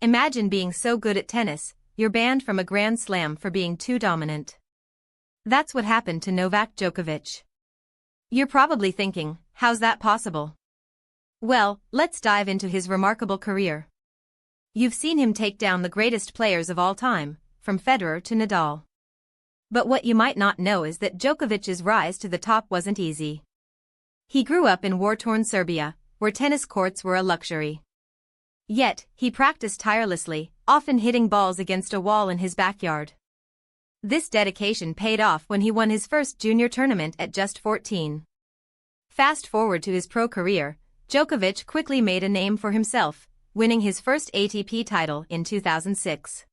Imagine being so good at tennis, you're banned from a Grand Slam for being too dominant. That's what happened to Novak Djokovic. You're probably thinking, how's that possible? Well, let's dive into his remarkable career. You've seen him take down the greatest players of all time, from Federer to Nadal. But what you might not know is that Djokovic's rise to the top wasn't easy. He grew up in war-torn Serbia, where tennis courts were a luxury. Yet, he practiced tirelessly, often hitting balls against a wall in his backyard. This dedication paid off when he won his first junior tournament at just 14. Fast forward to his pro career, Djokovic quickly made a name for himself, winning his first ATP title in 2006.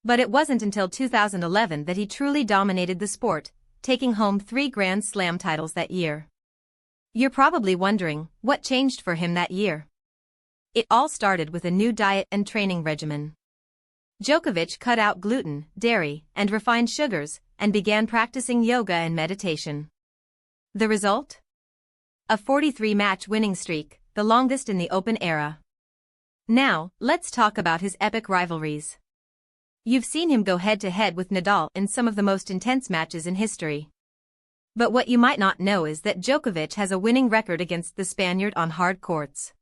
But it wasn't until 2011 that he truly dominated the sport, taking home 3 Grand Slam titles that year. You're probably wondering, what changed for him that year? It all started with a new diet and training regimen. Djokovic cut out gluten, dairy, and refined sugars, and began practicing yoga and meditation. The result? A 43-match winning streak, the longest in the Open era. Now, let's talk about his epic rivalries. You've seen him go head-to-head with Nadal in some of the most intense matches in history. But what you might not know is that Djokovic has a winning record against the Spaniard on hard courts.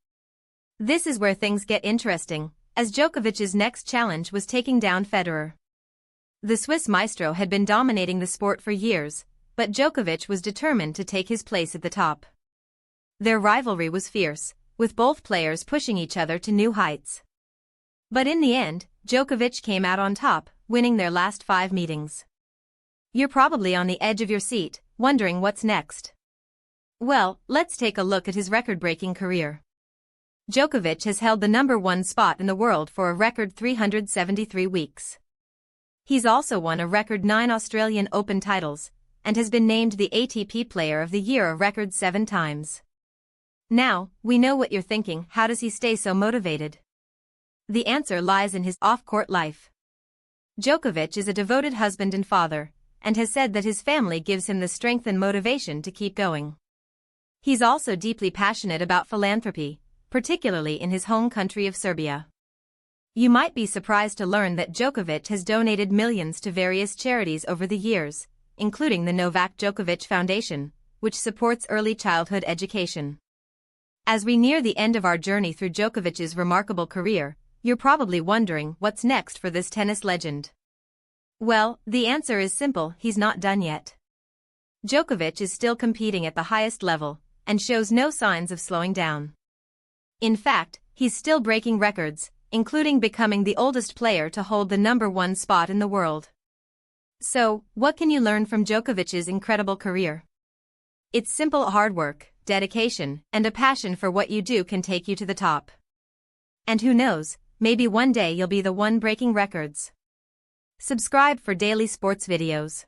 This is where things get interesting, as Djokovic's next challenge was taking down Federer. The Swiss maestro had been dominating the sport for years, but Djokovic was determined to take his place at the top. Their rivalry was fierce, with both players pushing each other to new heights. But in the end, Djokovic came out on top, winning their last 5 meetings. You're probably on the edge of your seat, wondering what's next. Well, let's take a look at his record-breaking career. Djokovic has held the #1 spot in the world for a record 373 weeks. He's also won a record 9 Australian Open titles, and has been named the ATP Player of the Year a record 7 times. Now, we know what you're thinking, how does he stay so motivated? The answer lies in his off-court life. Djokovic is a devoted husband and father, and has said that his family gives him the strength and motivation to keep going. He's also deeply passionate about philanthropy, particularly in his home country of Serbia. You might be surprised to learn that Djokovic has donated millions to various charities over the years, including the Novak Djokovic Foundation, which supports early childhood education. As we near the end of our journey through Djokovic's remarkable career, you're probably wondering what's next for this tennis legend. Well, the answer is simple, he's not done yet. Djokovic is still competing at the highest level, and shows no signs of slowing down. In fact, he's still breaking records, including becoming the oldest player to hold the #1 spot in the world. So, what can you learn from Djokovic's incredible career? It's simple: hard work, dedication, and a passion for what you do can take you to the top. And who knows, maybe one day you'll be the one breaking records. Subscribe for daily sports videos.